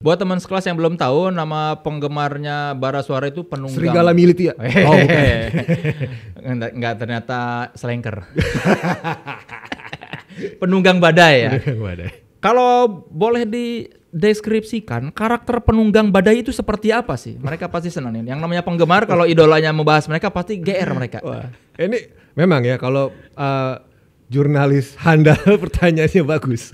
Buat teman sekelas yang belum tahu, nama penggemarnya bara suara itu penunggang. Serigala Militia. Oh, enggak, ternyata selengker. Penunggang badai ya. Kalau boleh dideskripsikan, karakter penunggang badai itu seperti apa sih? Mereka pasti senang nih. Yang namanya penggemar, kalau idolanya membahas mereka pasti GR mereka. Wah, ini memang ya kalau jurnalis handal pertanyaannya bagus.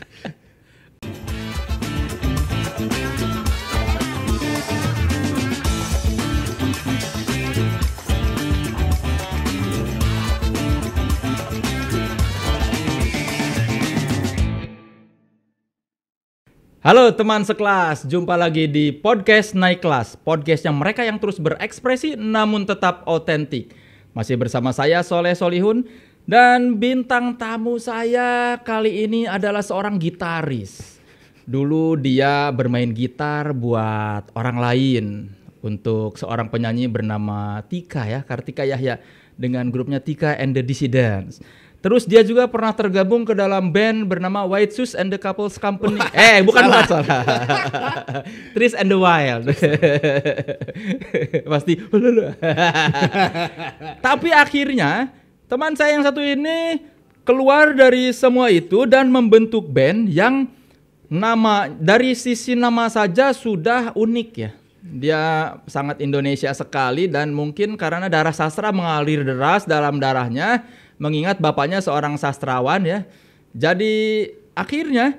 Halo teman sekelas, jumpa lagi di podcast Naik Kelas. Podcast yang mereka yang terus berekspresi namun tetap otentik. Masih bersama saya Soleh Solihun. Dan bintang tamu saya kali ini adalah seorang gitaris. Dulu dia bermain gitar buat orang lain. Untuk seorang penyanyi bernama Tika ya, Kartika Yahya. Dengan grupnya Tika and the Dissidents. Terus dia juga pernah tergabung ke dalam band bernama White Shoes and the Couples Company. Bukan salah. Trees and the Wild. Pasti. Tapi akhirnya teman saya yang satu ini keluar dari semua itu dan membentuk band yang dari sisi nama saja sudah unik ya. Dia sangat Indonesia sekali dan mungkin karena darah sastra mengalir deras dalam darahnya. Mengingat bapaknya seorang sastrawan ya. Jadi akhirnya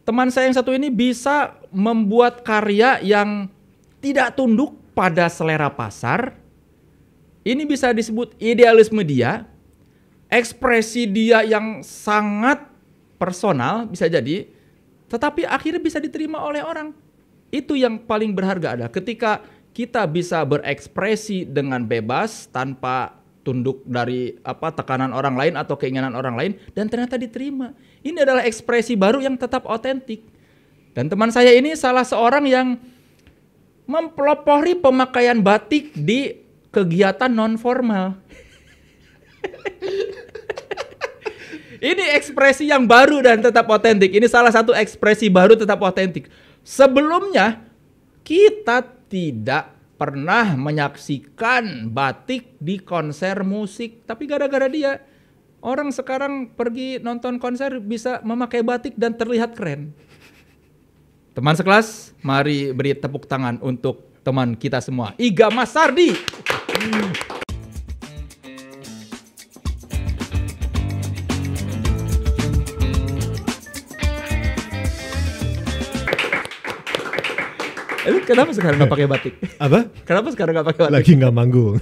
teman saya yang satu ini bisa membuat karya yang tidak tunduk pada selera pasar. Ini bisa disebut idealisme dia. Ekspresi dia yang sangat personal bisa jadi. Tetapi akhirnya bisa diterima oleh orang. Itu yang paling berharga adalah ketika kita bisa berekspresi dengan bebas tanpa tunduk dari tekanan orang lain atau keinginan orang lain dan ternyata diterima. Ini adalah ekspresi baru yang tetap otentik. Dan teman saya ini salah seorang yang mempelopori pemakaian batik di kegiatan non formal. Ini ekspresi yang baru dan tetap otentik. Ini salah satu ekspresi baru tetap otentik. Sebelumnya kita tidak pernah menyaksikan batik di konser musik, tapi gara-gara dia orang sekarang pergi nonton konser bisa memakai batik dan terlihat keren. Teman sekelas, mari beri tepuk tangan untuk teman kita semua, Iga Masardi. Kenapa sekarang nggak pakai batik? Apa? Kenapa sekarang nggak pakai batik? Lagi nggak manggung.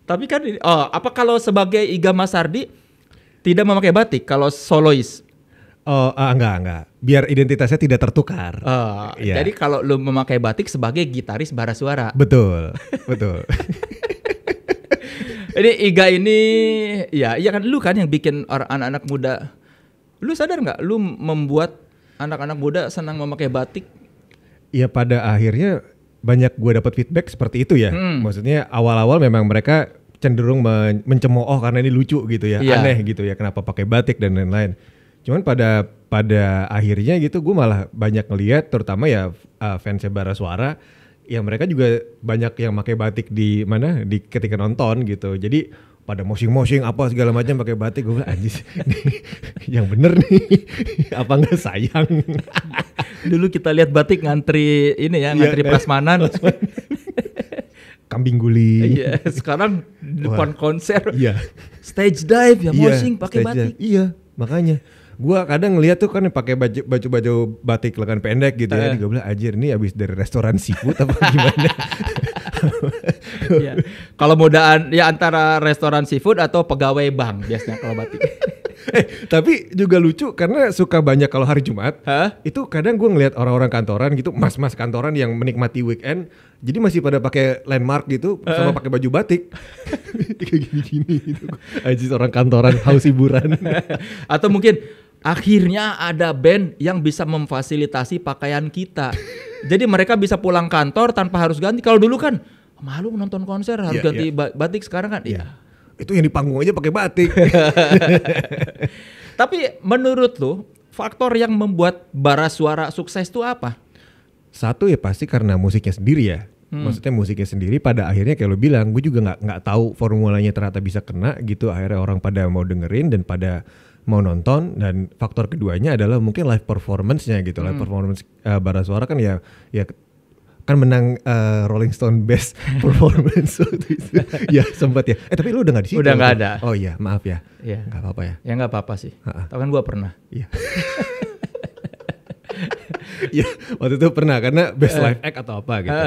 Tapi kan, apa kalau sebagai Iga Masardi tidak memakai batik kalau solois? Enggak. Biar identitasnya tidak tertukar. Ya. Jadi kalau lu memakai batik sebagai gitaris bara suara. Betul. Ini Iga ini, ya kan lu kan yang bikin anak-anak muda. Lu sadar nggak? Lu membuat anak-anak muda senang memakai batik. Ya pada akhirnya banyak gue dapat feedback seperti itu ya. Maksudnya awal-awal memang mereka cenderung mencemooh karena ini lucu gitu ya, aneh gitu ya, kenapa pakai batik dan lain-lain. Cuman pada akhirnya gitu gue malah banyak ngelihat, terutama ya fansnya bara suara, ya mereka juga banyak yang pakai batik di ketika nonton gitu. Jadi pada mosing-mosing apa segala macam pakai batik, gue bilang anjis, yang bener nih, apa nggak sayang? Dulu kita lihat batik ngantri prasmanan. Kambing guling. Iya, sekarang depan konser. Iya. Stage dive ya, mosing pakai batik. Iya, makanya gua kadang ngeliat tuh kan pakai baju batik lengan pendek gitu ya. Gue bilang anjir ini abis dari restoran seafood apa gimana? Ya. Kalau modaan ya antara restoran seafood atau pegawai bank biasanya kalau batik. Tapi juga lucu karena suka banyak kalau hari Jumat. Itu kadang gue ngeliat orang-orang kantoran gitu, mas-mas kantoran yang menikmati weekend, jadi masih pada pakai landmark gitu sama pakai baju batik. Kayak gini-gini gitu. Ajis orang kantoran haus hiburan. Atau mungkin akhirnya ada band yang bisa memfasilitasi pakaian kita. Jadi mereka bisa pulang kantor tanpa harus ganti. Kalau dulu kan malu nonton konser harus ganti batik, sekarang kan itu yang di panggung aja pakai batik. Tapi menurut lu faktor yang membuat bara suara sukses itu apa? Satu ya pasti karena musiknya sendiri ya. Maksudnya musiknya sendiri pada akhirnya kayak lo bilang, gue juga nggak tahu formulanya ternyata bisa kena gitu. Akhirnya orang pada mau dengerin dan pada mau nonton. Dan faktor keduanya adalah mungkin live performance-nya gitu. Live performance Bara Suara kan ya kan menang Rolling Stone Best Performance waktu itu. Ya sempat ya. Tapi lu udah nggak di situ? Udah nggak ada. Oh iya, maaf ya. Iya. Nggak apa-apa ya. Ya nggak apa-apa sih. Tahu kan gue pernah. Iya. Ya waktu itu pernah karena best live act atau apa gitu.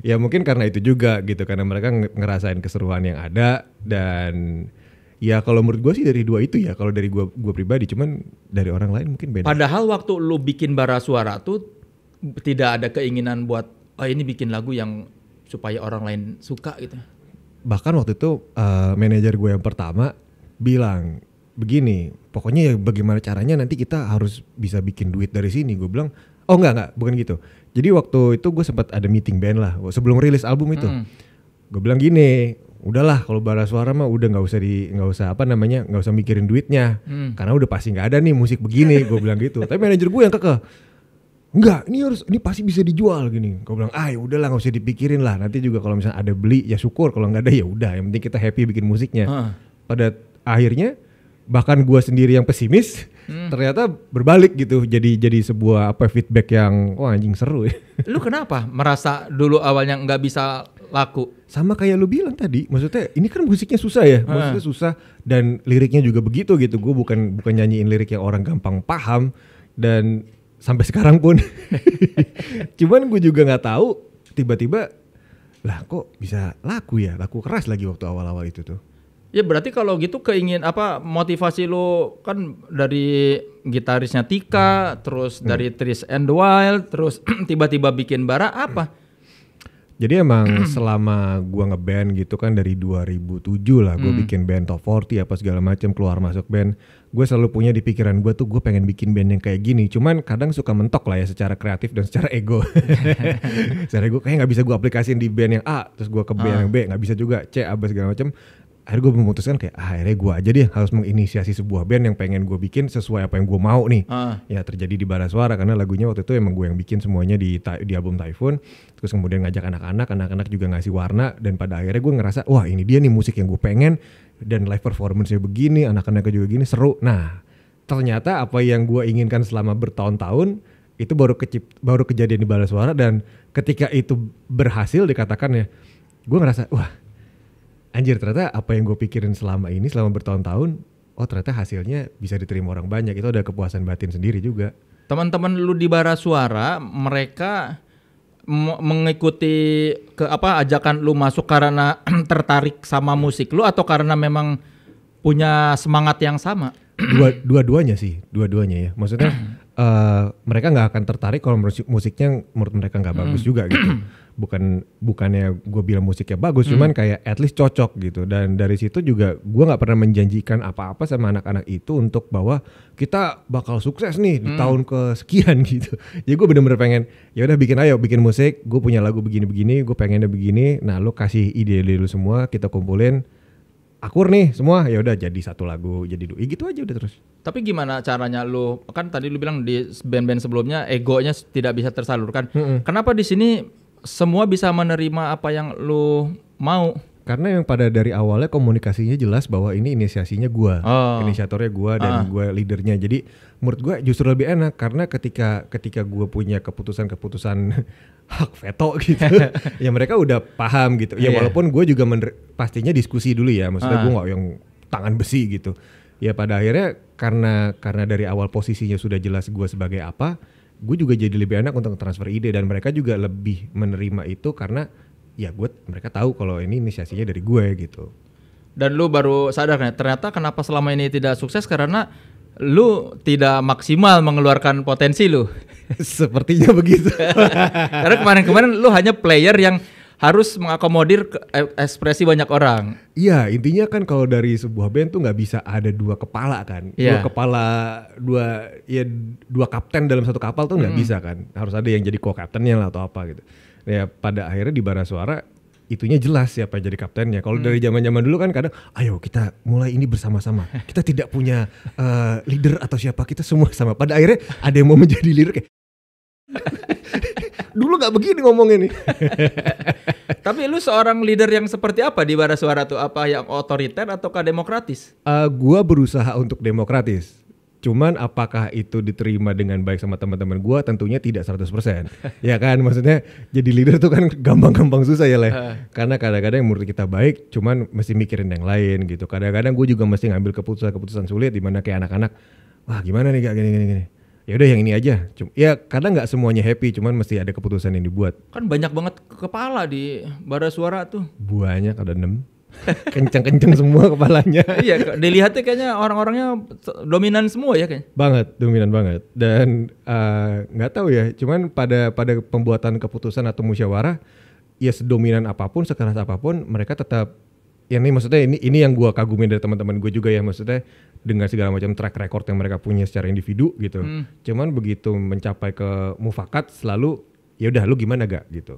Ya mungkin karena itu juga gitu, karena mereka ngerasain keseruan yang ada. Dan ya kalau menurut gue sih dari dua itu ya, kalau dari gue pribadi, cuman dari orang lain mungkin beda. Padahal waktu lu bikin Bara Suara tuh tidak ada keinginan buat ini bikin lagu yang supaya orang lain suka gitu. Bahkan waktu itu manajer gue yang pertama bilang begini, pokoknya ya bagaimana caranya nanti kita harus bisa bikin duit dari sini. Gue bilang, oh enggak, bukan gitu. Jadi waktu itu gue sempat ada meeting band lah sebelum rilis album itu. Gue bilang gini, udahlah kalau Bara Suara mah udah nggak usah mikirin duitnya, karena udah pasti nggak ada nih musik begini. Gue bilang gitu. Tapi manajer gue yang kekeh, enggak, ini pasti bisa dijual gini. Gue bilang, ya udahlah nggak usah dipikirin lah. Nanti juga kalau misalnya ada beli ya syukur, kalau nggak ada ya udah. Yang penting kita happy bikin musiknya. Pada akhirnya bahkan gue sendiri yang pesimis, ternyata berbalik gitu. Jadi sebuah feedback yang anjing seru ya. Lu kenapa merasa dulu awalnya nggak bisa laku? Sama kayak lu bilang tadi, maksudnya ini kan musiknya susah ya, maksudnya susah dan liriknya juga begitu gitu. Gue bukan nyanyiin lirik yang orang gampang paham dan sampai sekarang pun. Cuman gue juga nggak tahu tiba-tiba lah kok bisa laku keras lagi waktu awal-awal itu tuh. Ya berarti kalau gitu motivasi lo kan dari gitarisnya Tika, terus dari Tris and Wild, terus tiba-tiba bikin Bara apa? Jadi emang selama gua ngeband gitu kan dari 2007 lah, gua bikin band top 40 apa segala macam, keluar masuk band. Gue selalu punya di pikiran gue tuh gue pengen bikin band yang kayak gini. Cuman kadang suka mentok lah ya secara kreatif dan secara ego. Secara ego kayaknya nggak bisa gue aplikasiin di band yang A, terus gue ke band yang B nggak bisa juga, C, A, B segala macam. Akhirnya gue memutuskan kayak akhirnya gue aja deh harus menginisiasi sebuah band yang pengen gue bikin sesuai apa yang gue mau nih. Ya terjadi di Bara Suara karena lagunya waktu itu emang gue yang bikin semuanya di album Typhoon. Terus kemudian ngajak anak-anak juga ngasih warna, dan pada akhirnya gue ngerasa wah ini dia nih musik yang gue pengen, dan live performance-nya begini, anak-anaknya juga gini, seru. Nah ternyata apa yang gue inginkan selama bertahun-tahun itu baru kejadian di Bara Suara, dan ketika itu berhasil dikatakan ya, gue ngerasa wah anjir, ternyata apa yang gue pikirin selama bertahun-tahun, ternyata hasilnya bisa diterima orang banyak. Itu ada kepuasan batin sendiri juga. Teman-teman lu di Bara Suara, mereka mengikuti ajakan lu masuk karena tertarik sama musik lu atau karena memang punya semangat yang sama? Dua-duanya ya. Maksudnya mereka nggak akan tertarik kalau musiknya menurut mereka nggak bagus juga gitu. Bukannya gue bilang musiknya bagus, cuman kayak at least cocok gitu. Dan dari situ juga gue nggak pernah menjanjikan apa-apa sama anak-anak itu untuk bahwa kita bakal sukses nih di tahun kesekian gitu. Jadi gue bener-bener pengen ya udah bikin musik, gue punya lagu begini-begini, gue pengennya begini. Nah lu kasih ide-ide lu semua, kita kumpulin, akur nih semua, ya udah jadi satu lagu, jadi gitu aja udah terus. Tapi gimana caranya lu? Kan tadi lu bilang di band-band sebelumnya egonya tidak bisa tersalurkan. Kenapa di sini semua bisa menerima apa yang lu mau? Karena yang pada dari awalnya komunikasinya jelas bahwa ini inisiasinya gue, inisiatornya gue dan gue leadernya. Jadi menurut gue justru lebih enak karena ketika gue punya keputusan hak veto gitu, ya mereka udah paham gitu. Ya walaupun gue juga pastinya diskusi dulu ya, maksudnya gue nggak yang tangan besi gitu. Ya pada akhirnya karena dari awal posisinya sudah jelas gue sebagai apa, gue juga jadi lebih enak untuk transfer ide, dan mereka juga lebih menerima itu karena ya mereka tahu kalau ini inisiasinya dari gue gitu. Dan lu baru sadar ternyata kenapa selama ini tidak sukses karena lu tidak maksimal mengeluarkan potensi lu. Sepertinya begitu. Karena kemarin-kemarin lu hanya player yang harus mengakomodir ekspresi banyak orang. Iya, intinya kan kalau dari sebuah band tuh nggak bisa ada dua kepala kan. Dua kapten dalam satu kapal tuh nggak bisa kan. Harus ada yang jadi co-kaptennya lah atau apa gitu. Ya pada akhirnya di Bara Suara itunya jelas siapa yang jadi kaptennya. Kalau dari zaman-zaman dulu kan kadang, ayo kita mulai ini bersama-sama. Kita tidak punya leader atau siapa, kita semua sama. Pada akhirnya ada yang mau menjadi leader kayak Dulu nggak begini ngomongnya nih. Tapi lu seorang leader yang seperti apa di Bara Suara tuh? Apa yang otoriter ataukah demokratis? Gua berusaha untuk demokratis. Cuman apakah itu diterima dengan baik sama teman-teman gua? Tentunya tidak 100%. Ya kan, maksudnya jadi leader tuh kan gampang-gampang susah ya, Leh. Karena kadang-kadang menurut kita baik, cuman mesti mikirin yang lain gitu. Kadang-kadang gue juga mesti ngambil keputusan-keputusan sulit di mana kayak anak-anak, wah gimana nih Kak gini. Ya udah yang ini aja. Ya kadang nggak semuanya happy, cuman mesti ada keputusan yang dibuat. Kan banyak banget kepala di Bara Suara tuh. Banyak, ada 6. Kenceng-kenceng semua kepalanya. Iya, dilihatnya kayaknya orang-orangnya dominan semua ya kayaknya. Banget, dominan banget. Dan nggak tahu ya, cuman pada pembuatan keputusan atau musyawarah, ya sedominan apapun, sekeras apapun, mereka tetap. Ya ini maksudnya ini yang gue kagumin dari teman-teman gue juga ya, maksudnya dengan segala macam track record yang mereka punya secara individu gitu. Cuman begitu mencapai ke mufakat selalu ya udah lu gimana gak gitu.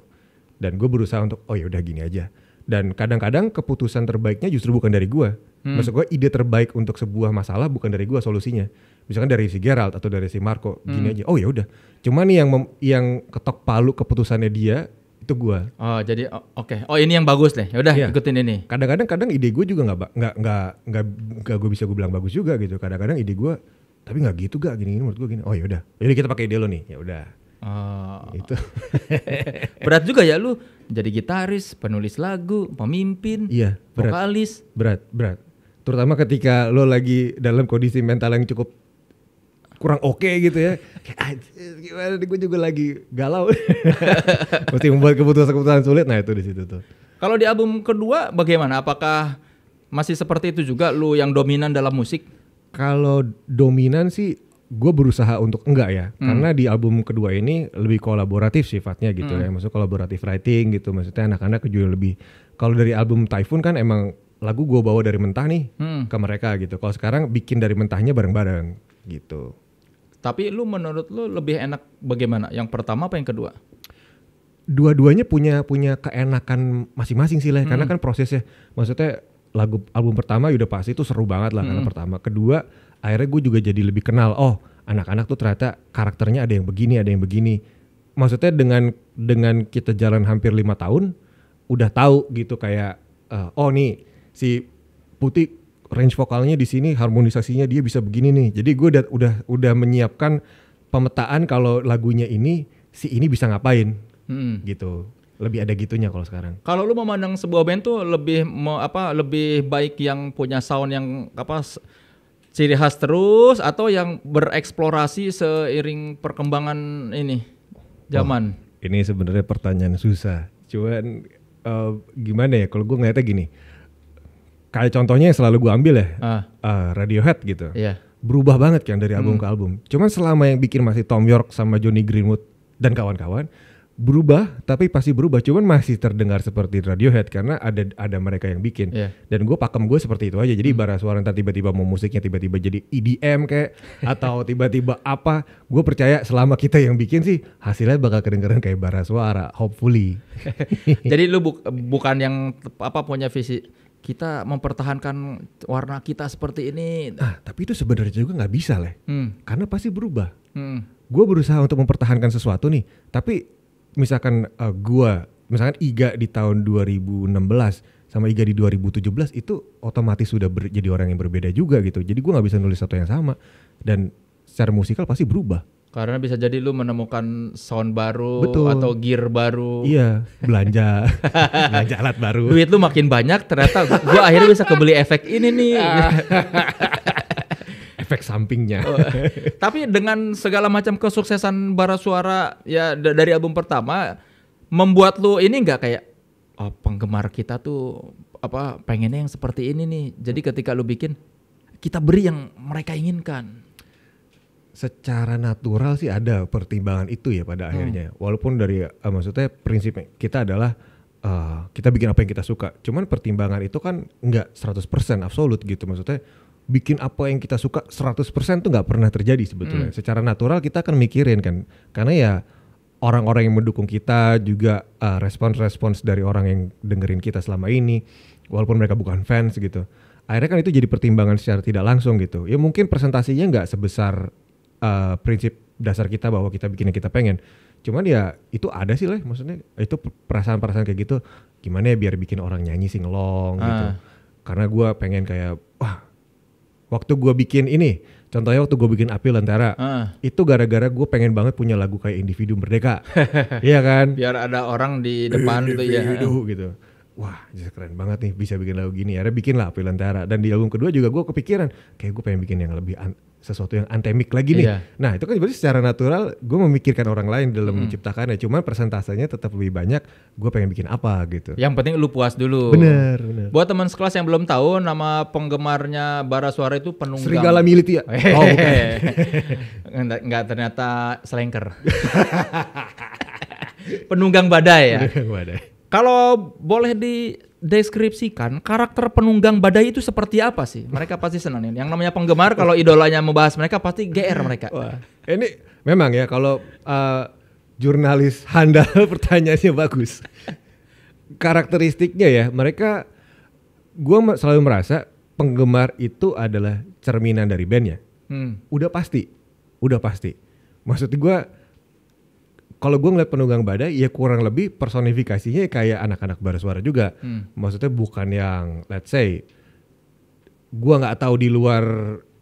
Dan gue berusaha untuk oh ya udah gini aja. Dan kadang-kadang keputusan terbaiknya justru bukan dari gue. Maksud gue ide terbaik untuk sebuah masalah bukan dari gue solusinya. Misalkan dari si Gerald atau dari si Marco, gini aja. Oh ya udah. Cuma nih yang ketok palu keputusannya dia itu gue. Oh jadi oke. Oh ini yang bagus deh. Ya udah ikutin ini. Kadang-kadang ide gue juga nggak gue bisa gue bilang bagus juga gitu. Kadang-kadang ide gue tapi nggak gitu gak gini menurut gue gini. Oh ya udah. Jadi kita pakai ide lo nih. Ya udah. Itu berat juga ya lu jadi gitaris, penulis lagu, pemimpin, iya, vokalis. Berat. Terutama ketika lo lagi dalam kondisi mental yang cukup kurang oke gitu ya. Kayak gimana nih gue juga lagi galau. Mesti membuat keputusan sulit. Nah itu di situ tuh. Kalau di album kedua bagaimana? Apakah masih seperti itu juga lu yang dominan dalam musik? Kalau dominan sih gue berusaha untuk enggak ya, karena di album kedua ini lebih kolaboratif sifatnya gitu ya, maksudnya kolaboratif writing gitu, maksudnya anak-anak juga lebih. Kalau dari album Typhoon kan emang lagu gue bawa dari mentah nih ke mereka gitu. Kalau sekarang bikin dari mentahnya bareng-bareng gitu. Tapi lu menurut lu lebih enak bagaimana? Yang pertama apa yang kedua? Dua-duanya punya keenakan masing-masing sih lah, karena kan prosesnya, maksudnya album pertama udah pasti itu seru banget lah karena pertama. Kedua akhirnya gue juga jadi lebih kenal, oh anak-anak tuh ternyata karakternya ada yang begini. Maksudnya dengan kita jalan hampir 5 tahun, udah tahu gitu kayak, oh nih si Putih range vokalnya di sini, harmonisasinya dia bisa begini nih. Jadi gue udah menyiapkan pemetaan kalau lagunya ini si ini bisa ngapain gitu. Lebih ada gitunya kalau sekarang. Kalau lu memandang sebuah band tuh lebih baik yang punya sound yang ciri khas terus atau yang bereksplorasi seiring perkembangan ini zaman? Ini sebenarnya pertanyaan susah. Cuman gimana ya kalau gue ngeliatnya gini. Kayak contohnya yang selalu gue ambil ya, Radiohead gitu. Yeah. Berubah banget kan dari album ke album. Cuman selama yang bikin masih Tom York sama Johnny Greenwood dan kawan-kawan, berubah tapi pasti berubah, cuman masih terdengar seperti Radiohead karena ada mereka yang bikin. Dan gue pakem gue seperti itu aja. Jadi Bara Suara entar tiba-tiba mau musiknya tiba-tiba jadi EDM kayak atau tiba-tiba apa, gue percaya selama kita yang bikin sih hasilnya bakal kedengeran kayak Bara Suara, hopefully. Jadi lu bukan yang punya visi kita mempertahankan warna kita seperti ini. Tapi itu sebenarnya juga nggak bisa lah, karena pasti berubah. Gue berusaha untuk mempertahankan sesuatu nih, tapi misalkan misalkan Iga di tahun 2016 sama Iga di 2017 itu otomatis sudah jadi orang yang berbeda juga gitu. Jadi gue nggak bisa nulis satu yang sama, dan secara musikal pasti berubah. Karena bisa jadi lu menemukan sound baru. Betul. Atau gear baru. Iya, belanja alat baru. Duit lu makin banyak, ternyata gue akhirnya bisa kebeli efek ini nih. Efek sampingnya. Tapi dengan segala macam kesuksesan Bara Suara ya dari album pertama, membuat lu ini nggak kayak penggemar kita tuh pengennya yang seperti ini nih. Jadi ketika lu bikin, kita beri yang mereka inginkan. Secara natural sih ada pertimbangan itu ya pada akhirnya. Walaupun dari maksudnya prinsip kita adalah kita bikin apa yang kita suka. Cuman pertimbangan itu kan nggak 100% absolut gitu. Maksudnya bikin apa yang kita suka 100% tuh nggak pernah terjadi sebetulnya. Secara natural kita akan mikirin kan. Karena ya orang-orang yang mendukung kita juga respons-respons dari orang yang dengerin kita selama ini. Walaupun mereka bukan fans gitu. Akhirnya kan itu jadi pertimbangan secara tidak langsung gitu. Ya mungkin presentasinya nggak sebesar prinsip dasar kita bahwa kita bikin yang kita pengen. Cuman ya itu ada sih lah, maksudnya itu perasaan-perasaan kayak gitu. Gimana ya biar bikin orang nyanyi singelong gitu. Karena gue pengen kayak, wah waktu gue bikin ini, contohnya waktu gue bikin Api Lentera, itu gara-gara gue pengen banget punya lagu kayak Individu Merdeka. Iya kan? Biar ada orang di depan gitu ya. Gitu. Wah, keren banget nih bisa bikin lagu gini. Akhirnya bikin lah Api Lentera. Dan di album kedua juga gue kepikiran, kayak gue pengen bikin yang lebih sesuatu yang antemik lagi nih. Nah itu kan berarti secara natural gue memikirkan orang lain dalam menciptakannya. Cuman persentasenya tetap lebih banyak gue pengen bikin apa gitu. Yang penting lu puas dulu. Bener. Buat teman sekelas yang belum tahu, nama penggemarnya Bara Suara itu Penunggang. Serigala Militia. Oh bukan. Enggak, ternyata Selengker. Penunggang Badai ya. Penunggang Badai. Kalau boleh dideskripsikan, karakter Penunggang Badai itu seperti apa sih? Mereka pasti senang nih. Yang namanya penggemar kalau idolanya membahas mereka pasti GR mereka. Wah, ini memang ya kalau jurnalis handal pertanyaannya bagus. Karakteristiknya ya, mereka, gue selalu merasa penggemar itu adalah cerminan dari bandnya. Udah pasti. Maksud gue, kalau gue ngeliat Penunggang Badai ya kurang lebih personifikasinya kayak anak-anak Bara Suara juga. Maksudnya bukan yang let's say, gue nggak tahu di luar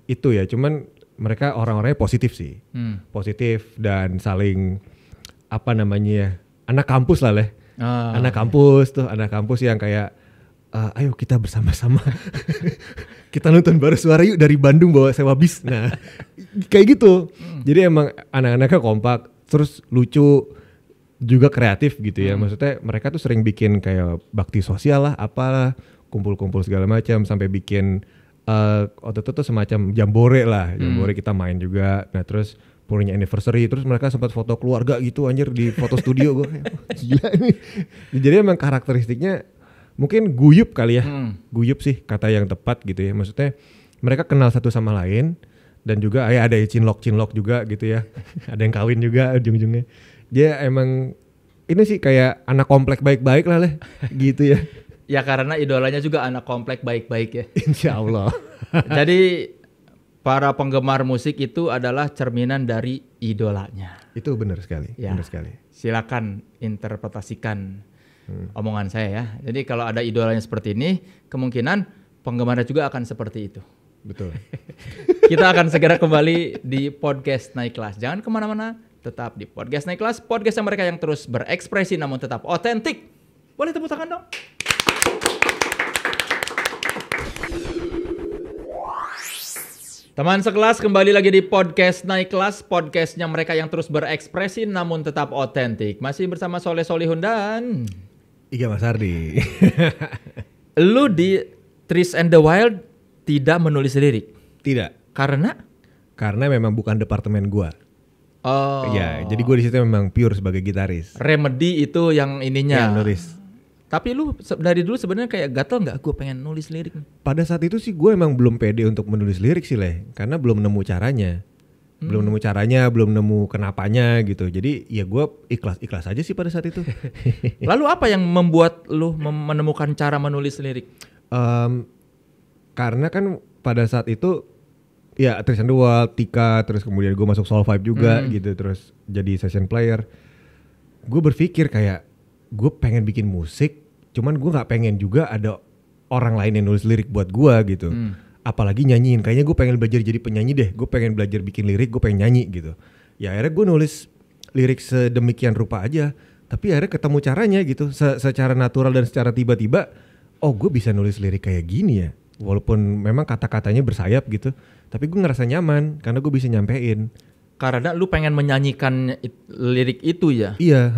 itu ya, cuman mereka orang-orangnya positif sih. Positif dan saling apa namanya ya, anak kampus lah leh. Anak kampus yang kayak ayo kita bersama-sama kita nonton Bara Suara yuk dari Bandung bawa sewa bis. Nah kayak gitu. Jadi emang anak-anaknya kompak, terus lucu juga kreatif gitu ya. Maksudnya mereka tuh sering bikin kayak bakti sosial lah, apalah, kumpul-kumpul segala macam, sampai bikin waktu itu tuh semacam jambore lah. Jambore kita main juga. Nah terus punya anniversary, terus mereka sempat foto keluarga gitu anjir di foto studio. Gue gila nih. Jadi emang karakteristiknya mungkin guyup kali ya. Guyup sih kata yang tepat gitu ya. Maksudnya mereka kenal satu sama lain. Dan juga ada cinlok juga gitu ya. Ada yang kawin juga ujung-ujungnya. Dia emang ini sih kayak anak komplek baik-baik lah leh. Gitu ya. Ya karena idolanya juga anak komplek baik-baik ya. Insya Allah. Jadi para penggemar musik itu adalah cerminan dari idolanya. Itu benar sekali. Ya. Benar sekali. Silakan interpretasikan omongan saya ya. Jadi kalau ada idolanya seperti ini, kemungkinan penggemarnya juga akan seperti itu. Betul. Kita akan segera kembali di podcast Naik Kelas. Jangan kemana-mana, tetap di podcast Naik Kelas. Podcast yang mereka yang terus berekspresi namun tetap otentik. Boleh tepuk tangan dong? Teman sekelas, kembali lagi di podcast Naik Kelas. Podcastnya mereka yang terus berekspresi namun tetap otentik. Masih bersama Soleh Solihun dan Iga Mas Ardi. Lu di Trees and the Wild tidak menulis lirik? Tidak. Karena memang bukan departemen gua. Oh. Ya, jadi gua di situ memang pure sebagai gitaris. Remedy itu yang ininya. Yang nulis. Tapi lu dari dulu sebenarnya kayak gatel nggak? Gue pengen nulis lirik. Pada saat itu sih gue emang belum pede untuk menulis lirik sih leh, karena belum nemu caranya. Belum nemu kenapanya gitu. Jadi ya gue ikhlas aja sih pada saat itu. Lalu apa yang membuat lu menemukan cara menulis lirik? Karena kan pada saat itu ya Trees and the Wild, Tika, terus kemudian gue masuk Soul Vibe juga gitu, terus jadi session player. Gue berpikir kayak gue pengen bikin musik, cuman gue nggak pengen juga ada orang lain yang nulis lirik buat gue gitu. Apalagi nyanyiin, kayaknya gue pengen belajar jadi penyanyi deh. Gue pengen belajar bikin lirik, gue pengen nyanyi gitu. Ya akhirnya gue nulis lirik sedemikian rupa aja. Tapi akhirnya ketemu caranya gitu, secara natural dan secara tiba-tiba. Oh gue bisa nulis lirik kayak gini ya. Walaupun memang kata-katanya bersayap gitu, tapi gue ngerasa nyaman karena gue bisa nyampein. Karena lu pengen menyanyikan lirik itu ya? Iya,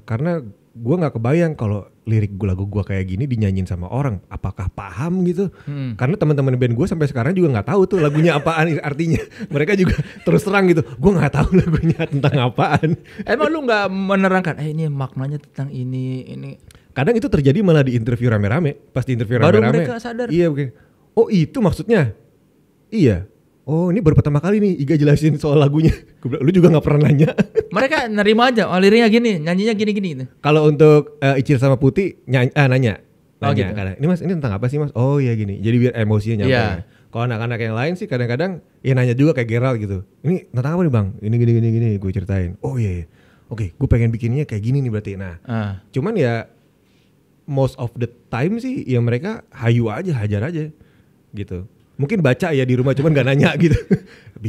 karena gue nggak kebayang kalau lirik lagu gue kayak gini dinyanyiin sama orang, apakah paham gitu? Karena teman-teman band gue sampai sekarang juga nggak tahu tuh lagunya apaan artinya. Mereka juga terus terang gitu, gue nggak tahu lagunya tentang apaan. Emang lu nggak menerangkan? Ini maknanya tentang ini. Kadang itu terjadi malah di interview rame-rame. Pas di interview baru rame-rame, mereka sadar. Iya, oh itu maksudnya. Iya. Oh ini baru pertama kali nih Iga jelasin soal lagunya. Lu juga gak pernah nanya. Mereka nerima aja, oh liriknya gini, nyanyinya gini-gini. Kalau untuk Icil sama Putih nanya. Oh gitu. Ini mas, ini tentang apa sih mas? Oh iya gini, jadi biar emosinya nyampe. Yeah. Kalau anak-anak yang lain sih kadang-kadang ya nanya juga kayak Gerald gitu. Ini tentang apa nih bang? Ini gini, gue ceritain. Oh iya. oke, gue pengen bikinnya kayak gini nih berarti. Nah, cuman ya most of the time sih ya mereka hayu aja, hajar aja gitu. Mungkin baca ya di rumah cuman gak nanya gitu.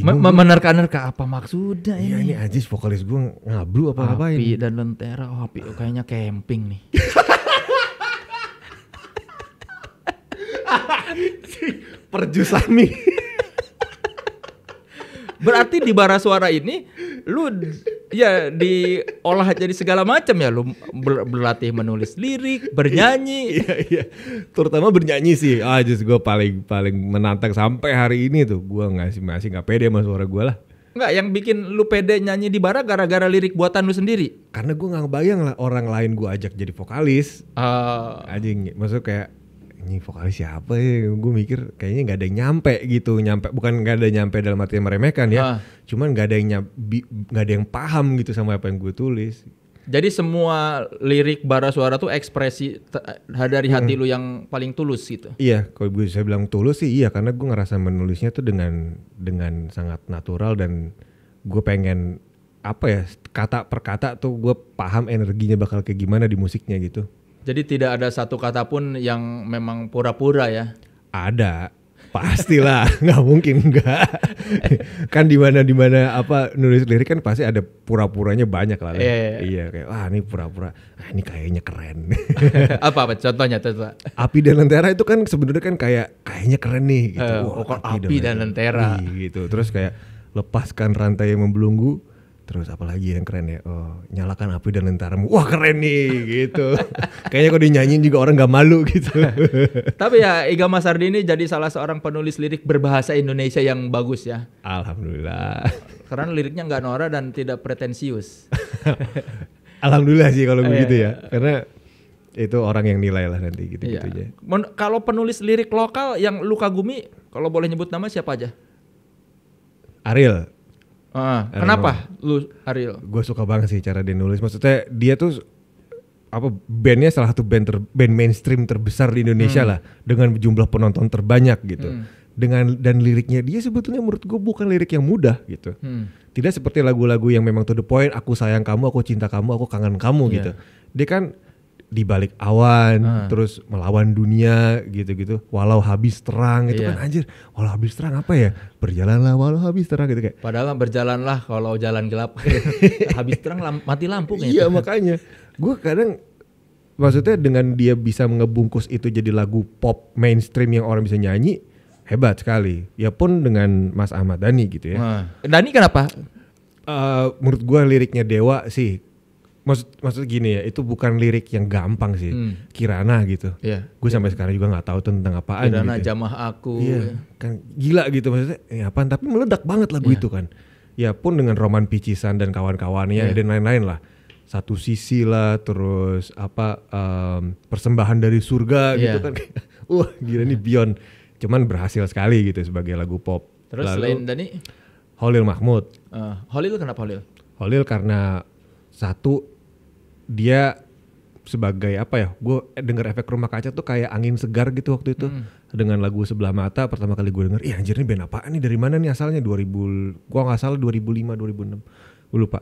Menerka-nerka apa maksudnya ini? Iya ini Ajis vokalis gue ngablu apa ngapain. Api dan Lentera, Api kayaknya camping nih. Perjusami. Berarti di bara suara ini lu ya diolah jadi segala macam ya, lu berlatih menulis lirik, bernyanyi. Iya. Terutama bernyanyi sih. Just gue paling menantang sampai hari ini tuh. Gue masih nggak pede sama suara gue lah. Nggak, yang bikin lu pede nyanyi di bara gara-gara lirik buatan lu sendiri. Karena gue nggak bayang lah orang lain gue ajak jadi vokalis. Anjing, maksudnya kayak ini vokalis siapa ya? Gue mikir kayaknya nggak ada yang nyampe, bukan nggak ada yang nyampe dalam arti meremehkan ya, cuman nggak ada yang paham gitu sama apa yang gue tulis. Jadi semua lirik bara suara tuh ekspresi dari hati lu yang paling tulus gitu. Iya, kalau saya bilang tulus sih iya, karena gue ngerasa menulisnya tuh dengan sangat natural dan gue pengen apa ya, kata per kata tuh gue paham energinya bakal kayak gimana di musiknya gitu. Jadi tidak ada satu kata pun yang memang pura-pura ya? Ada, pastilah, nggak mungkin enggak. Kan di mana apa nulis lirik kan pasti ada pura-puranya banyak lah. Iya kayak wah ini pura-pura, ini kayaknya keren. apa contohnya? Api dan Lentera itu kan sebenarnya kan kayaknya keren nih. Gitu. Api dan Lentera. Gitu. Terus kayak lepaskan rantai yang membelunggu. Terus apalagi yang keren ya, nyalakan api dan lenteramu, wah keren nih gitu. Kayaknya kalau dinyanyiin juga orang gak malu gitu. Tapi ya Iga Masardi ini jadi salah seorang penulis lirik berbahasa Indonesia yang bagus ya. Alhamdulillah. Karena liriknya gak norak dan tidak pretensius. Alhamdulillah sih kalau begitu ya, karena itu orang yang nilai lah nanti gitu-gitu aja. Kalau penulis lirik lokal yang lu kagumi, kalau boleh nyebut nama siapa aja? Ariel. Kenapa lu Ariel? Gue suka banget sih cara dia nulis. Maksudnya dia tuh bandnya salah satu band mainstream terbesar di Indonesia lah, dengan jumlah penonton terbanyak gitu. Dan liriknya dia sebetulnya menurut gue bukan lirik yang mudah gitu. Tidak seperti lagu-lagu yang memang to the point, aku sayang kamu, aku cinta kamu, aku kangen kamu gitu. Dia kan di balik awan, terus melawan dunia gitu-gitu. Walau habis terang itu kan anjir. Walau habis terang apa ya? Berjalanlah walau habis terang gitu kayak. Padahal berjalanlah kalau jalan gelap. Habis terang mati lampu gitu. Iya makanya. Gue kadang maksudnya dengan dia bisa ngebungkus itu jadi lagu pop mainstream yang orang bisa nyanyi, hebat sekali. Ya pun dengan Mas Ahmad Dhani gitu ya. Dhani kenapa? Menurut gue liriknya Dewa sih. Maksud gini ya, itu bukan lirik yang gampang sih. Kirana gitu. Gue sampai sekarang juga nggak tahu tentang apaan. Kirana gitu. Jamah Aku. Kan gila gitu maksudnya. Apaan? Tapi meledak banget lagu itu kan. Ya pun dengan Roman Picisan dan kawan-kawannya dan lain-lain lah. Satu Sisi lah, terus Persembahan dari Surga gitu kan. Wah gila nih beyond. Cuman berhasil sekali gitu sebagai lagu pop. Terus selain Dhani? Holil Mahmud. Holil kenapa Holil? Holil karena satu dia sebagai apa ya, gue denger Efek Rumah Kaca tuh kayak angin segar gitu waktu itu. Dengan lagu Sebelah Mata pertama kali gue denger, anjir ini band apaan nih, dari mana nih asalnya, 2000, gue gak salah 2005, 2006, gue lupa.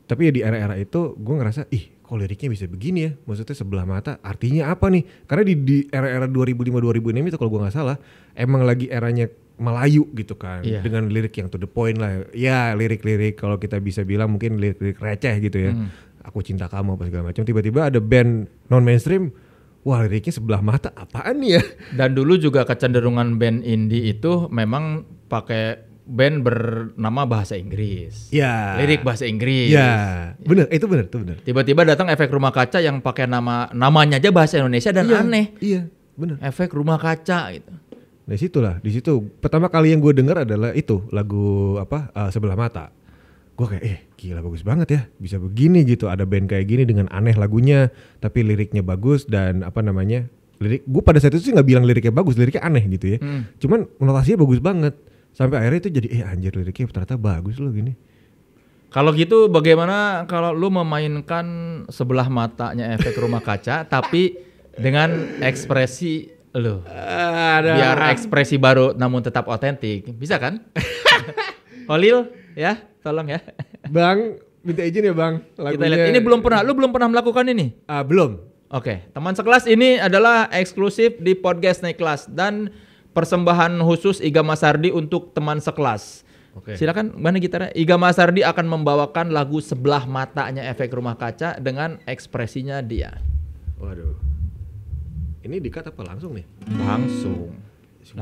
Tapi ya di era-era itu gue ngerasa, kok liriknya bisa begini ya, maksudnya Sebelah Mata artinya apa nih, karena di era-era 2005-2006 itu kalau gue gak salah, emang lagi eranya Melayu gitu kan, dengan lirik yang to the point lah. Ya lirik-lirik kalau kita bisa bilang mungkin lirik-lirik receh gitu ya. Aku cinta kamu apa segala macam. Tiba-tiba ada band non mainstream, wah liriknya Sebelah Mata apaan nih ya? Dan dulu juga kecenderungan band indie itu memang pakai band bernama bahasa Inggris. Lirik bahasa Inggris. Bener, itu bener. Tiba-tiba datang Efek Rumah Kaca yang pakai namanya aja bahasa Indonesia dan aneh. Iya, bener. Efek Rumah Kaca gitu. Di situ pertama kali yang gue denger adalah itu lagu Sebelah Mata. Gue kayak gila bagus banget ya, bisa begini gitu, ada band kayak gini dengan aneh lagunya tapi liriknya bagus dan lirik gue pada saat itu sih nggak bilang liriknya bagus, liriknya aneh gitu ya. Cuman notasinya bagus banget sampai akhirnya itu jadi anjir liriknya ternyata bagus loh gini. Kalau gitu bagaimana kalau lu memainkan Sebelah Matanya Efek Rumah Kaca tapi dengan ekspresi lu, biar ekspresi baru namun tetap otentik, bisa kan? Holil ya, tolong ya. Bang, minta izin ya Bang. Kita lihat. Ini lu belum pernah melakukan ini? Belum. Oke, teman sekelas ini adalah eksklusif di podcast Naik Kelas dan persembahan khusus Iga Masardi untuk teman sekelas. Oke. Silakan, mana gitarnya? Iga Masardi akan membawakan lagu Sebelah Matanya Efek Rumah Kaca dengan ekspresinya dia. Waduh. Ini di-cut apa langsung nih? Langsung.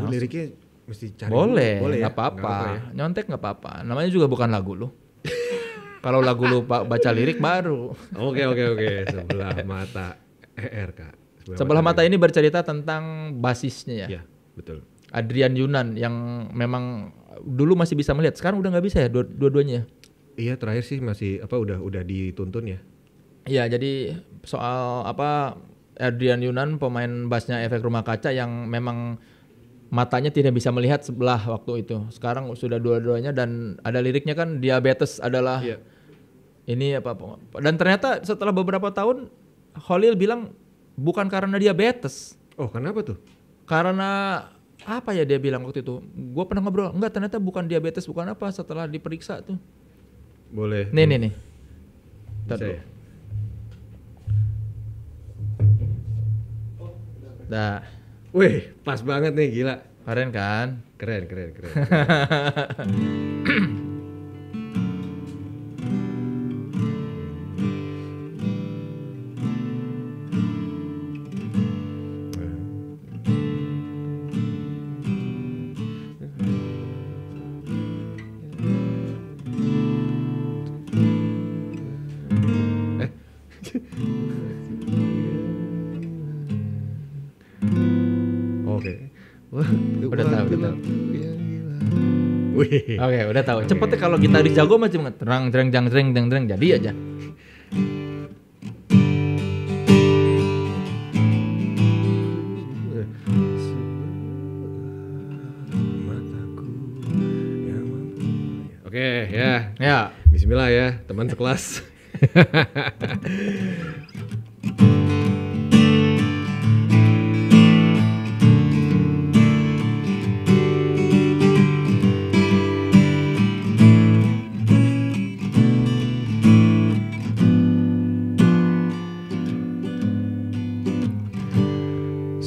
Liriknya mesti cari. Boleh, ya? nggak apa-apa. Ya? Nyontek nggak apa-apa. Namanya juga bukan lagu lu. Kalau lagu lu baca lirik baru. Oke. Sebelah Mata ERK. Sebelah Mata ini bercerita tentang basisnya ya. Iya, betul. Adrian Yunan yang memang dulu masih bisa melihat, sekarang udah nggak bisa ya dua-duanya. Iya, terakhir sih masih udah dituntun ya. Iya, jadi soal Adrian Yunan pemain bassnya Efek Rumah Kaca yang memang matanya tidak bisa melihat sebelah waktu itu. Sekarang sudah dua-duanya dan ada liriknya kan diabetes adalah ini dan ternyata setelah beberapa tahun Khalil bilang bukan karena diabetes. Oh, kenapa tuh? Karena apa ya dia bilang waktu itu? Gue pernah ngobrol, enggak ternyata bukan diabetes, bukan apa setelah diperiksa tuh. Boleh. Nih. Bisa ya? Dah. Wih, pas banget nih, gila. Keren kan? Keren. Oke. Udah tahu. Wih. Oke, udah tahu. Cepetnya kalau gitaris jago macam terang jadi aja. Oke, ya. Ya. Bismillah ya, teman sekelas.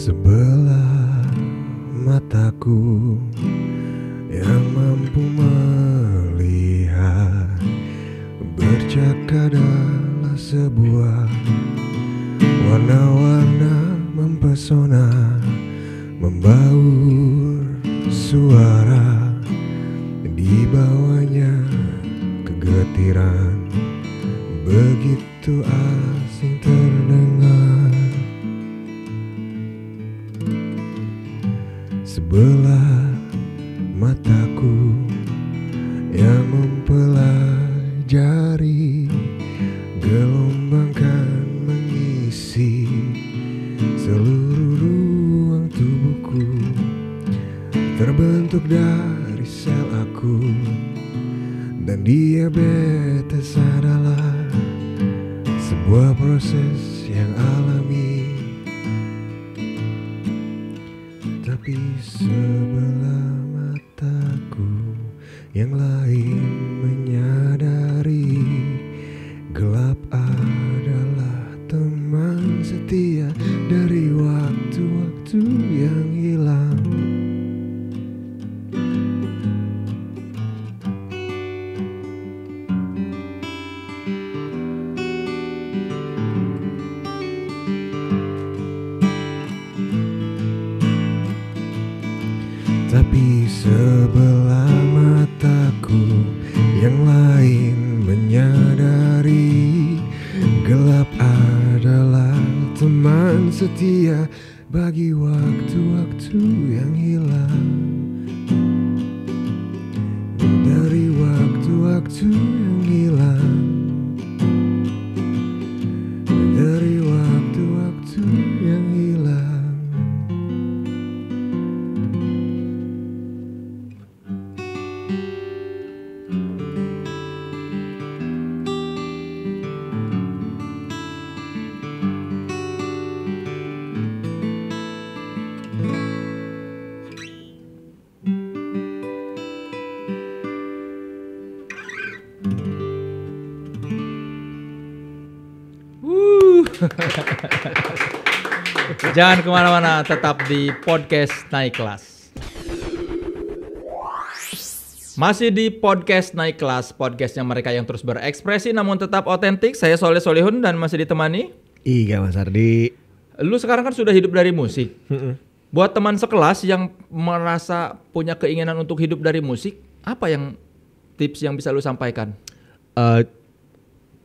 Sebelah mataku yang mampu melihat bercak adalah sebuah warna-warna mempesona, membaur suara, di bawahnya kegetiran begitu asing terdengar. Sebelah mataku yang mempelajari gelombang kan mengisi seluruh ruang tubuhku, terbentuk dari sel aku, dan diabetes adalah sebuah proses yang alami. Tapi sebelah mataku yang lain menyadari gelap adalah teman setia dari waktu-waktu yang hilang. Tapi sebelah mataku yang lain menyadari gelap adalah teman setia bagi waktu-waktu yang hilang. Dari waktu-waktu yang hilang, dari waktu-waktu yang hilang. Jangan kemana-mana, tetap di podcast Naik Kelas. Masih di podcast Naik Kelas, podcastnya mereka yang terus berekspresi namun tetap otentik. Saya Soleh Solihun dan masih ditemani Iya Mas Ardi. Lu sekarang kan sudah hidup dari musik. Buat teman sekelas yang merasa punya keinginan untuk hidup dari musik, apa yang tips yang bisa lu sampaikan?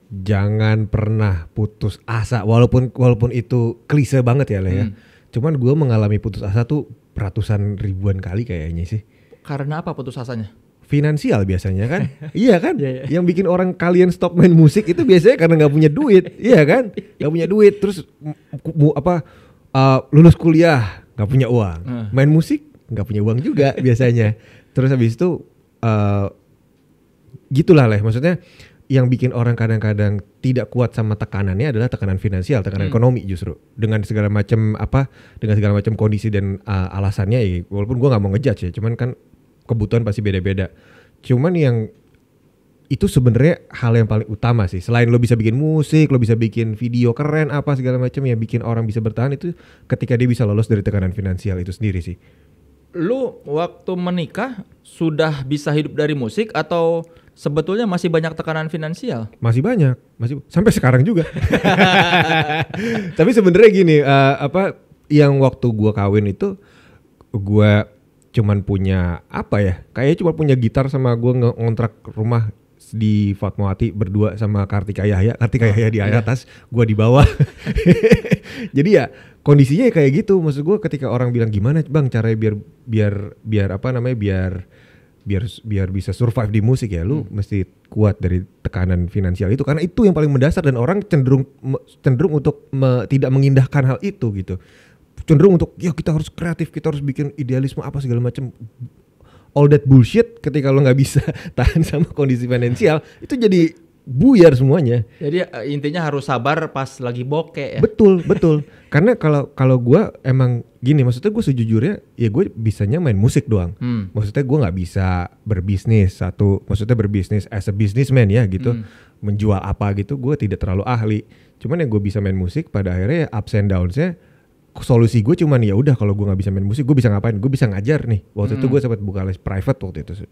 Jangan pernah putus asa, walaupun itu klise banget ya ya. Cuman gue mengalami putus asa tuh ratusan ribuan kali kayaknya sih. Karena apa putus asanya? Finansial biasanya kan. Iya kan? Yang bikin orang kalian stop main musik itu biasanya karena nggak punya duit. Iya kan? Nggak punya duit, terus lulus kuliah nggak punya uang, main musik nggak punya uang juga biasanya. Terus habis itu gitulah lah. Maksudnya yang bikin orang kadang-kadang tidak kuat sama tekanannya adalah tekanan finansial, tekanan ekonomi justru. Dengan segala macam kondisi dan alasannya ya, walaupun gue nggak mau ngejudge ya, cuman kan kebutuhan pasti beda-beda. Cuman yang itu sebenarnya hal yang paling utama sih. Selain lo bisa bikin musik, lo bisa bikin video keren apa segala macam yang bikin orang bisa bertahan itu ketika dia bisa lolos dari tekanan finansial itu sendiri sih. Lu waktu menikah sudah bisa hidup dari musik atau sebetulnya masih banyak tekanan finansial? Masih banyak, sampai sekarang juga. Tapi sebenarnya gini, yang waktu gua kawin itu gua cuman punya kayaknya cuma punya gitar sama gua ngontrak rumah di Fatmawati berdua sama Kartika Yahya di atas, gua di bawah. Jadi ya kondisinya kayak gitu. Maksud gua ketika orang bilang gimana bang caranya biar bisa survive di musik ya, lu mesti kuat dari tekanan finansial itu, karena itu yang paling mendasar dan orang cenderung untuk tidak mengindahkan hal itu gitu. Cenderung untuk ya kita harus kreatif, kita harus bikin idealisme apa segala macam. All that bullshit ketika lo nggak bisa tahan sama kondisi finansial itu jadi buyar semuanya. Jadi intinya harus sabar pas lagi bokeh ya. Betul. Karena kalau gue emang gini, maksudnya gue sejujurnya ya gue bisanya main musik doang. Maksudnya gue nggak bisa berbisnis berbisnis as a businessman ya gitu, menjual apa gitu gue tidak terlalu ahli. Cuman yang gue bisa main musik pada akhirnya ups and downs-nya. Solusi gue cuman ya udah kalau gue nggak bisa main musik gue bisa ngapain? Gue bisa ngajar nih. Waktu itu gue sempat buka les private waktu itu.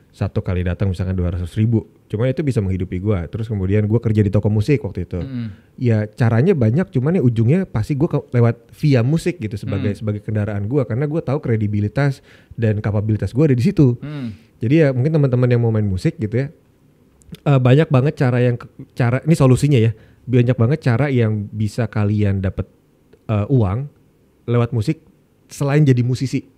Satu kali datang misalkan 200.000. Cuman itu bisa menghidupi gue. Terus kemudian gue kerja di toko musik waktu itu. Ya caranya banyak, cuman ya ujungnya pasti gue lewat via musik gitu sebagai kendaraan gue, karena gue tahu kredibilitas dan kapabilitas gue ada di situ. Jadi ya mungkin teman-teman yang mau main musik gitu ya, banyak banget cara ini solusinya ya. Banyak banget cara yang bisa kalian dapat uang lewat musik selain jadi musisi.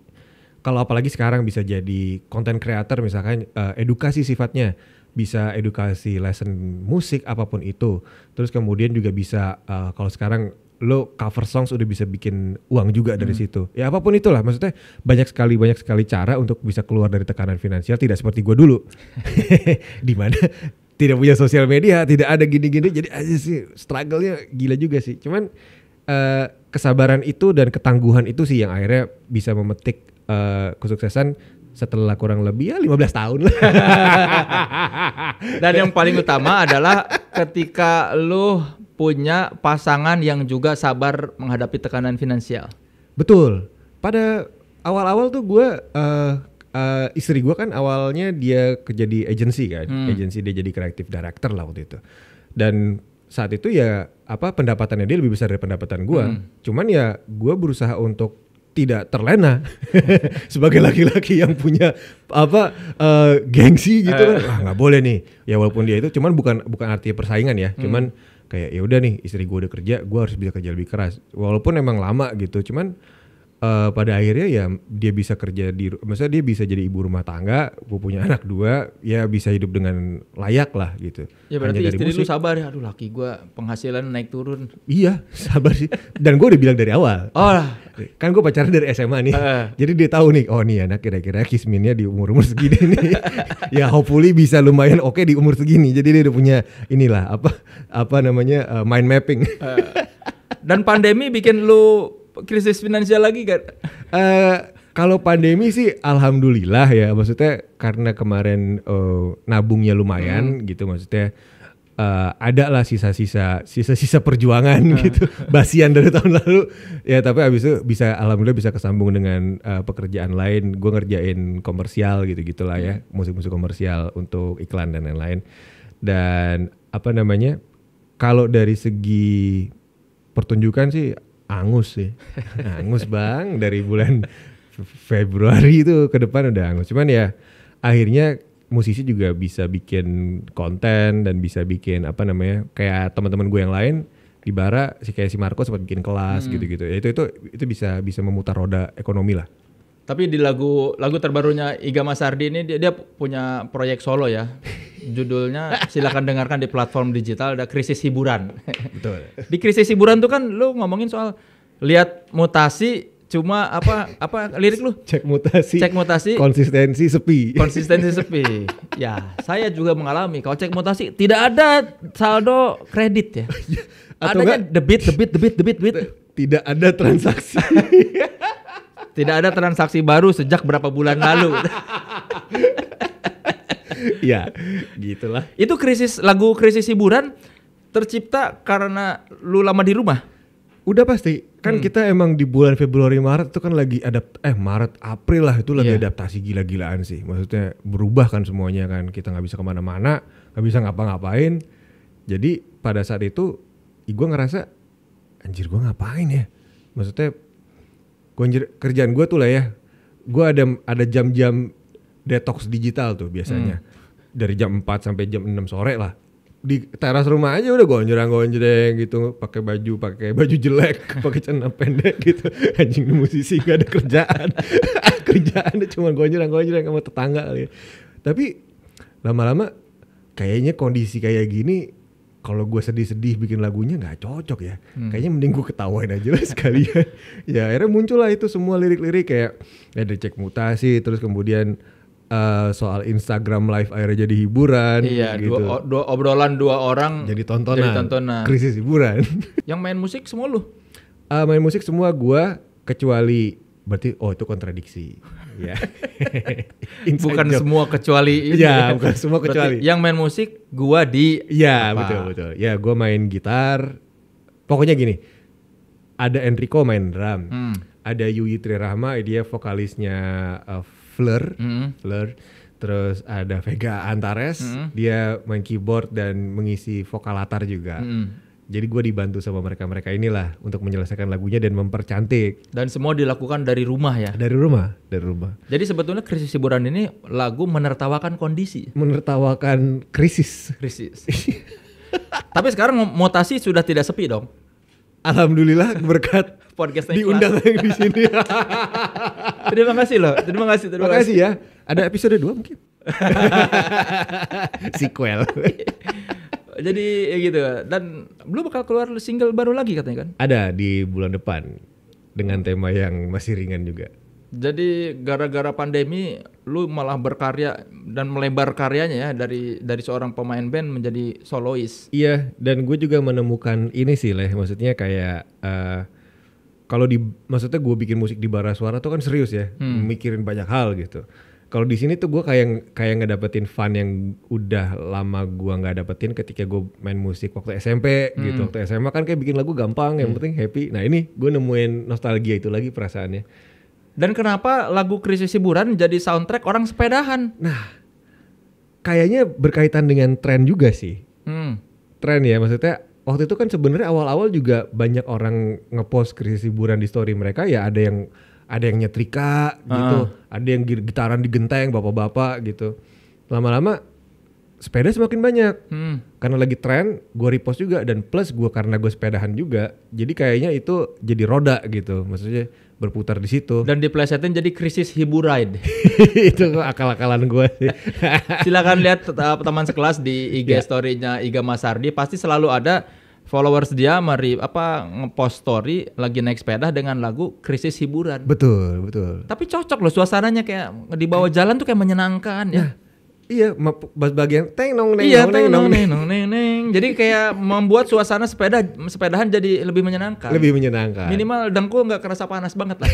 Kalau apalagi sekarang bisa jadi content creator misalkan, edukasi sifatnya, bisa edukasi lesson musik apapun itu. Terus kemudian juga bisa kalau sekarang lo cover songs udah bisa bikin uang juga dari situ. Ya apapun itulah, maksudnya banyak sekali cara untuk bisa keluar dari tekanan finansial, tidak seperti gue dulu. Di mana tidak punya sosial media, tidak ada gini-gini, jadi aja sih struggle-nya gila juga sih. Cuman kesabaran itu dan ketangguhan itu sih yang akhirnya bisa memetik kesuksesan setelah kurang lebih 15 tahun lah. Dan yang paling utama adalah ketika lu punya pasangan yang juga sabar menghadapi tekanan finansial. Betul. Pada awal-awal tuh gue istri gue kan awalnya dia kerja di agency kan, agency dia jadi creative director lah waktu itu. Dan saat itu ya pendapatannya dia lebih besar dari pendapatan gue. Cuman ya gue berusaha untuk tidak terlena sebagai laki-laki yang punya gengsi gitu kan. Nggak boleh nih. Ya walaupun dia itu cuman bukan artinya persaingan ya. Cuman kayak ya udah nih istri gue udah kerja, gue harus bisa kerja lebih keras. Walaupun emang lama gitu. Cuman pada akhirnya ya dia bisa kerja maksudnya dia bisa jadi ibu rumah tangga, gue punya anak 2, ya bisa hidup dengan layak lah gitu. Ya berarti istri lu sabar ya, aduh laki gue penghasilan naik turun. Iya sabar sih, dan gue udah bilang dari awal. Kan gue pacaran dari SMA nih, jadi dia tahu nih, oh nih anak kira-kira kisminnya di umur segini nih. Ya hopefully bisa lumayan oke di umur segini, jadi dia udah punya inilah mind mapping. Dan pandemi bikin lu krisis finansial lagi kan? Kalau pandemi sih alhamdulillah ya, maksudnya karena kemarin nabungnya lumayan gitu, maksudnya ada lah sisa-sisa perjuangan gitu, basian dari tahun lalu ya, tapi abis itu alhamdulillah bisa kesambung dengan pekerjaan lain. Gue ngerjain komersial gitu-gitulah ya, musik-musik komersial untuk iklan dan lain-lain. Dan apa namanya, kalau dari segi pertunjukan sih angus bang, dari bulan Februari itu ke depan udah angus. Cuman ya akhirnya musisi juga bisa bikin konten dan bisa bikin apa namanya, kayak teman-teman gue yang lain di Bara, kayak si Marco sempat bikin kelas gitu-gitu. Ya itu bisa memutar roda ekonomi lah. Tapi di lagu terbarunya Iga Masardi ini dia punya proyek solo ya. Judulnya silakan dengarkan di platform digital, ada Krisis Hiburan. Betul. Di Krisis Hiburan tuh kan lu ngomongin soal lihat mutasi, cuma apa lirik lu? Cek mutasi. Konsistensi sepi. Ya, saya juga mengalami. Kalau cek mutasi tidak ada saldo kredit ya. Adanya debit. Tidak ada transaksi. Tidak ada transaksi baru sejak berapa bulan lalu. Ya, gitulah. Itu lagu krisis hiburan tercipta karena lu lama di rumah. Udah pasti. Kan kita emang di bulan Februari Maret itu kan lagi Maret April lah itu lagi adaptasi gila-gilaan sih. Maksudnya berubah kan semuanya kan. Kita nggak bisa kemana-mana, nggak bisa ngapa-ngapain. Jadi pada saat itu gue ngerasa anjir gue ngapain ya. Maksudnya kerjaan gue tuh lah ya. Gue ada jam-jam detox digital tuh biasanya. Dari jam 4 sampai jam 6 sore lah. Di teras rumah aja udah gonjreng gitu, pakai baju jelek, pakai celana pendek gitu. Anjing, musisi gak ada kerjaan. Kerjaannya cuma gonjreng sama tetangga kali ya. Tapi lama-lama kayaknya kondisi kayak gini, kalau gue sedih-sedih bikin lagunya nggak cocok ya. Kayaknya mending gue ketawain aja lah sekalian. Ya akhirnya muncul lah itu semua lirik-lirik kayak ada cek mutasi, terus kemudian soal Instagram live akhirnya jadi hiburan. Iya, gitu. obrolan dua orang jadi tontonan. Krisis hiburan. Yang main musik semua lu? Main musik semua gua, kecuali berarti itu kontradiksi. Ya. Bukan semua kecuali ini. Ya, bukan semua kecuali. Berarti yang main musik gua di. Iya, betul. Ya, gua main gitar. Pokoknya gini. Ada Enrico main drum. Ada Yuyi Trirahma, dia vokalisnya Fleur. Terus ada Vega Antares, dia main keyboard dan mengisi vokal latar juga. Jadi gue dibantu sama mereka inilah untuk menyelesaikan lagunya dan mempercantik. Dan semua dilakukan dari rumah ya? Dari rumah. Jadi sebetulnya krisis hiburan ini lagu menertawakan kondisi? Menertawakan krisis. Tapi sekarang mutasi sudah tidak sepi dong? Alhamdulillah berkat podcast diundang yang di sini. Terima kasih loh. Terima kasih ya. Ada episode 2 mungkin. Sequel. Jadi ya gitu. Dan belum bakal keluar single baru lagi katanya kan? Ada di bulan depan dengan tema yang masih ringan juga. Jadi gara-gara pandemi lu malah berkarya dan melebar karyanya ya dari seorang pemain band menjadi solois. Iya, dan gue juga menemukan ini sih Leh, maksudnya kayak kalau maksudnya gue bikin musik di Bara Suara tuh kan serius ya, mikirin banyak hal gitu. Kalau di sini tuh gue kayak ngedapetin fun yang udah lama gue nggak dapetin ketika gue main musik waktu SMP gitu. Waktu SMA kan kayak bikin lagu gampang, yang penting happy. Nah ini gue nemuin nostalgia itu lagi perasaannya. Dan kenapa lagu krisis hiburan jadi soundtrack orang sepedahan? Nah, kayaknya berkaitan dengan tren juga sih. Tren ya, maksudnya waktu itu kan sebenarnya awal-awal juga banyak orang ngepost krisis hiburan di story mereka ya, ada yang nyetrika gitu, ada yang gitaran di genteng bapak-bapak gitu. Lama-lama sepeda semakin banyak. Karena lagi tren, gue repost juga, dan plus karena gue sepedahan juga, jadi kayaknya itu jadi roda gitu, maksudnya berputar di situ. Dan diplesetin jadi krisis hiburan. Itu akal-akalan gue sih. Silakan lihat teman sekelas di IG story-nya Iga Masardi, pasti selalu ada followers dia ngepost story lagi naik sepeda dengan lagu krisis hiburan. Betul. Tapi cocok loh suasananya, kayak di bawah jalan tuh kayak menyenangkan ya. Iya, bagian teng nong. Jadi kayak membuat suasana sepedahan jadi lebih menyenangkan. Minimal dengkul nggak kerasa panas banget lah.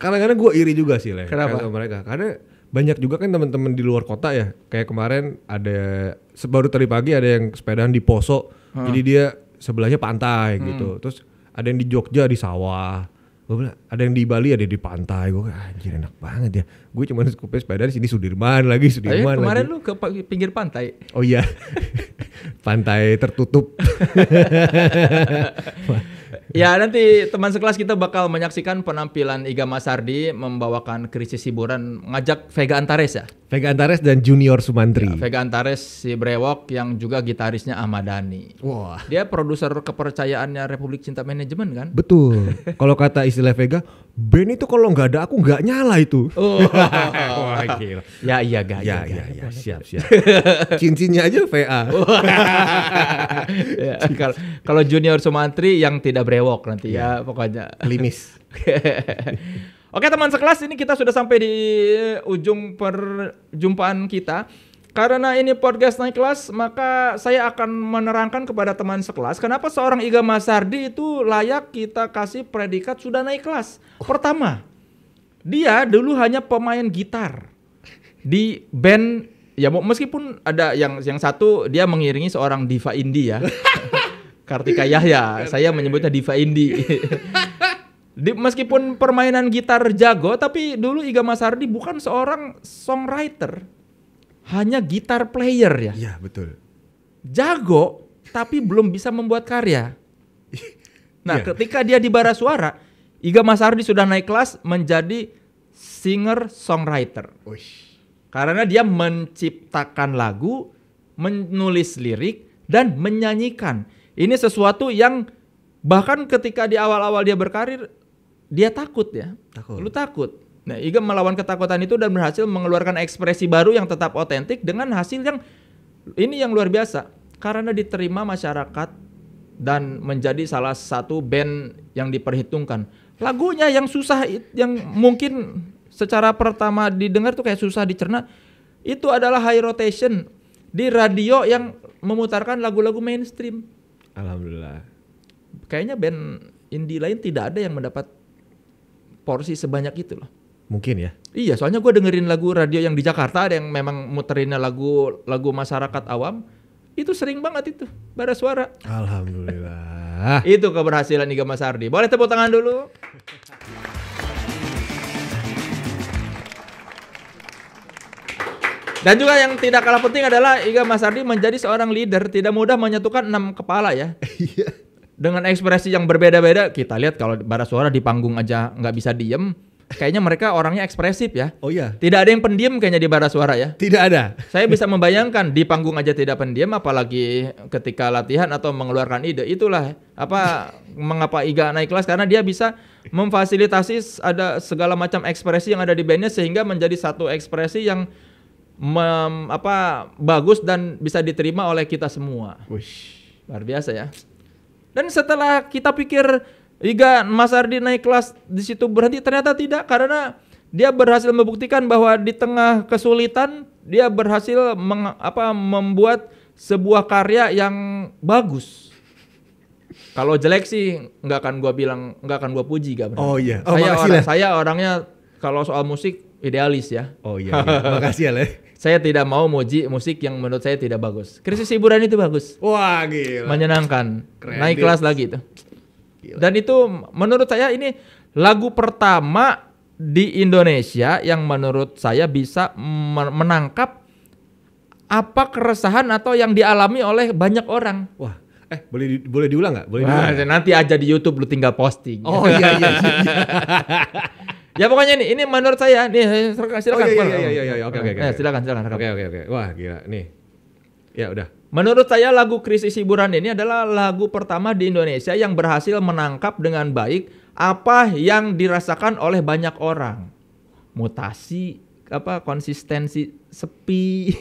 Kadang-kadang gue iri juga sih Kenapa? Sama mereka. Karena banyak juga kan teman-teman di luar kota ya. Kayak kemarin ada baru tadi pagi ada yang sepedaan di Poso. Jadi dia sebelahnya pantai gitu. Terus ada yang di Jogja di sawah. Gue bilang ada yang di Bali ada di pantai. Gue anjir enak banget ya. Gue cuma sepeda di sini Sudirman lagi. Kemarin lu ke pinggir pantai. Oh iya. Pantai tertutup. Ya nanti teman sekelas kita bakal menyaksikan penampilan Iga Masardi membawakan Krisis Hiburan, ngajak Vega Antares ya. Vega Antares dan Junior Sumantri. Ya, Vega Antares si Brewok yang juga gitarisnya Ahmad Dhani. Wah. Dia produser kepercayaannya Republik Cinta Manajemen kan? Betul. Kalau kata istilah Vega, band itu kalau nggak ada aku nggak nyala itu. Oh. Wah gila. Ya iya gak. Ya siap. Cincinnya aja VA. Ya, kalau Junior Sumantri yang tidak brewok nanti ya pokoknya. Limis. Oke teman sekelas, ini kita sudah sampai di ujung perjumpaan kita. Karena ini podcast naik kelas, maka saya akan menerangkan kepada teman sekelas kenapa seorang Iga Masardi itu layak kita kasih predikat sudah naik kelas. Pertama, dia dulu hanya pemain gitar di band, ya meskipun ada yang satu dia mengiringi seorang diva indie ya. Kartika Yahya, saya menyebutnya diva indie. Meskipun permainan gitar jago, tapi dulu Iga Masardi bukan seorang songwriter, hanya gitar player ya. Iya betul. Jago, tapi belum bisa membuat karya. Nah, ketika dia di Bara Suara, Iga Masardi sudah naik kelas menjadi singer songwriter. Karena dia menciptakan lagu, menulis lirik, dan menyanyikan. Ini sesuatu yang bahkan ketika di awal-awal dia berkarir, dia takut ya. Lu takut. Nah, Iga melawan ketakutan itu dan berhasil mengeluarkan ekspresi baru yang tetap otentik dengan hasil yang ini yang luar biasa. Karena diterima masyarakat dan menjadi salah satu band yang diperhitungkan. Lagunya yang susah, yang mungkin secara pertama didengar tuh kayak susah dicerna, itu adalah high rotation di radio yang memutarkan lagu-lagu mainstream. Alhamdulillah. Kayaknya band indie lain tidak ada yang mendapat porsi sebanyak itu loh. Mungkin ya. Iya, soalnya gue dengerin lagu radio yang di Jakarta ada yang memang muterinnya lagu masyarakat awam. Itu sering banget itu, Bara Suara. Alhamdulillah. Itu keberhasilan Iga Masardi. Boleh tepuk tangan dulu. Dan juga yang tidak kalah penting adalah Iga Masardi menjadi seorang leader, tidak mudah menyatukan 6 kepala ya. Dengan ekspresi yang berbeda-beda, kita lihat kalau Bara Suara di panggung aja nggak bisa diem, kayaknya mereka orangnya ekspresif ya. Oh iya. Tidak ada yang pendiam kayaknya di Bara Suara ya. Tidak ada. Saya bisa membayangkan di panggung aja tidak pendiam, apalagi ketika latihan atau mengeluarkan ide. Itulah mengapa Iga naik kelas, karena dia bisa memfasilitasi ada segala macam ekspresi yang ada di bandnya sehingga menjadi satu ekspresi yang bagus dan bisa diterima oleh kita semua. Luar biasa ya. Dan setelah kita pikir Iga Masardi naik kelas di situ berhenti, ternyata tidak, karena dia berhasil membuktikan bahwa di tengah kesulitan dia berhasil membuat sebuah karya yang bagus. Kalau jelek sih nggak akan gua puji gak. Oh iya. Oh, saya orangnya kalau soal musik idealis ya. Oh iya. Makasih ya Le. Saya tidak mau muji musik yang menurut saya tidak bagus. Krisis Hiburan itu bagus. Wah gila. Menyenangkan. Keren, naik kelas lagi itu. Gila. Dan itu menurut saya ini lagu pertama di Indonesia yang menurut saya bisa menangkap apa keresahan atau yang dialami oleh banyak orang. Wah, boleh diulang nggak? Boleh diulang. Nanti aja di YouTube lu tinggal posting. Oh iya. Ya pokoknya ini menurut saya nih, silakan. Oh, iya. Oke. Silakan. Oke. Wah gila nih. Ya udah. Menurut saya lagu Krisis Hiburan ini adalah lagu pertama di Indonesia yang berhasil menangkap dengan baik apa yang dirasakan oleh banyak orang. Mutasi, konsistensi sepi,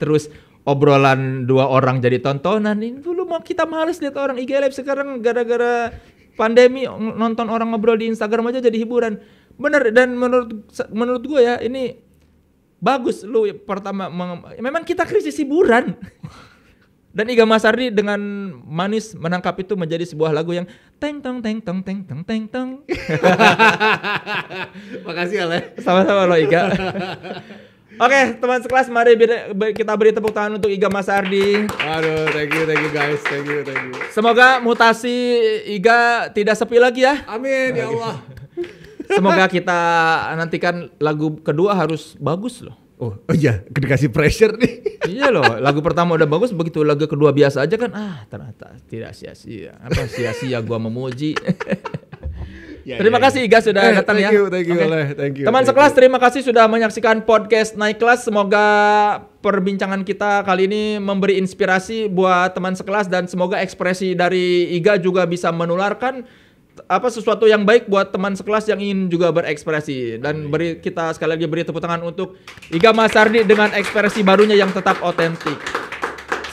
terus obrolan 2 orang jadi tontonan. Ini dulu kita males lihat orang IG Live, sekarang gara-gara pandemi nonton orang ngobrol di Instagram aja jadi hiburan. Bener, dan menurut gue ya ini bagus lu pertama memang kita krisis hiburan. Dan Iga Masardi dengan manis menangkap itu menjadi sebuah lagu yang teng teng teng teng teng teng teng teng. Makasih Ale. Sama-sama lo Iga. Oke, teman sekelas, mari kita beri tepuk tangan untuk Iga Masardi. Aduh, thank you guys, thank you. Semoga mutasi Iga tidak sepi lagi ya. Amin ya Allah. Semoga kita nantikan lagu kedua harus bagus loh. Oh iya, dikasih pressure nih. Iya loh, lagu pertama udah bagus, begitu lagu kedua biasa aja kan, ternyata tidak sia-sia. Apa sia-sia gua memuji. Terima kasih Iga sudah datang ya. Thank you. Teman sekelas, terima kasih sudah menyaksikan podcast Naik Kelas. Semoga perbincangan kita kali ini memberi inspirasi buat teman sekelas dan semoga ekspresi dari Iga juga bisa menularkan sesuatu yang baik buat teman sekelas yang ingin juga berekspresi. Dan kita sekali lagi beri tepuk tangan untuk Iga Masardi dengan ekspresi barunya yang tetap otentik.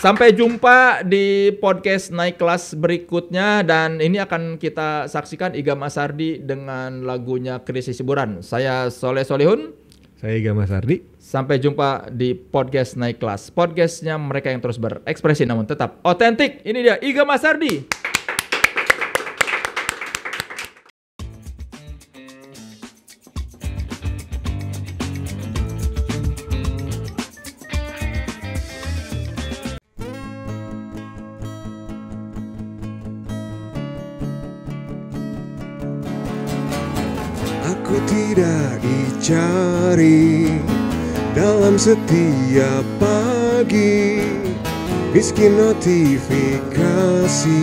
Sampai jumpa di podcast Naik Kelas berikutnya, dan ini akan kita saksikan Iga Masardi dengan lagunya Krisis Hiburan. Saya Soleh Solihun. Saya Iga Masardi. Sampai jumpa di podcast Naik Kelas. Podcastnya mereka yang terus berekspresi namun tetap otentik. Ini dia Iga Masardi. Aku tidak dicari dalam setiap pagi, miskin notifikasi.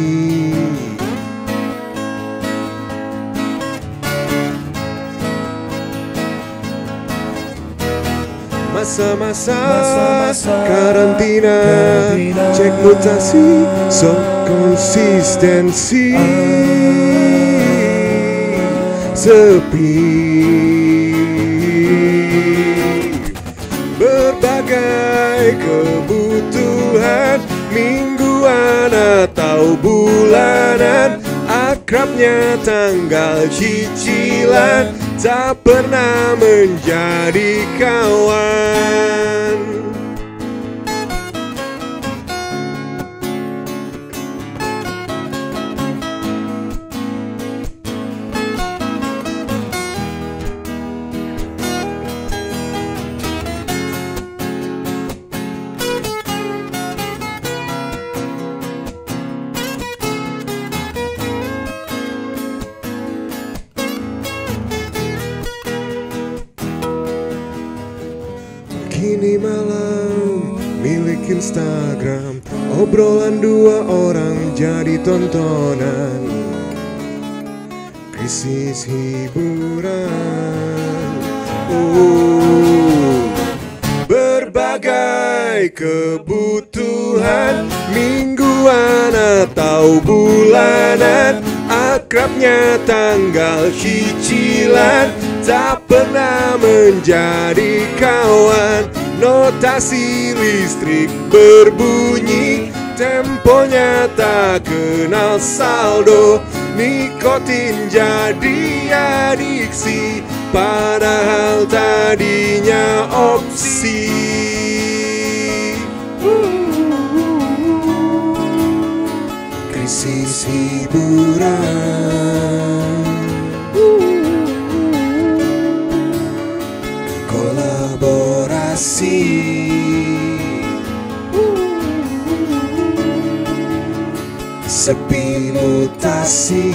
Masa-masa karantina, cek mutasi, sok konsistensi. Sepi, berbagai kebutuhan mingguan atau bulanan, akrabnya tanggal cicilan, tak pernah menjadi kawan. Kini malam milik Instagram, obrolan dua orang jadi tontonan. Krisis hiburan, berbagai kebutuhan mingguan atau bulanan, akrabnya tanggal cicilan, tak pernah menjadi kawan. Notasi listrik berbunyi, temponya tak kenal saldo. Nikotin jadi adiksi, padahal tadinya opsi. Krisis hiburan, kolaborasi, sepi mutasi.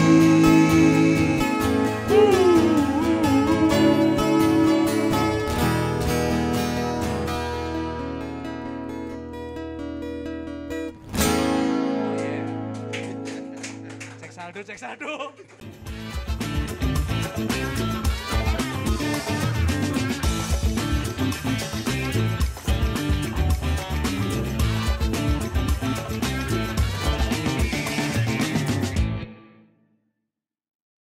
Cek saldo.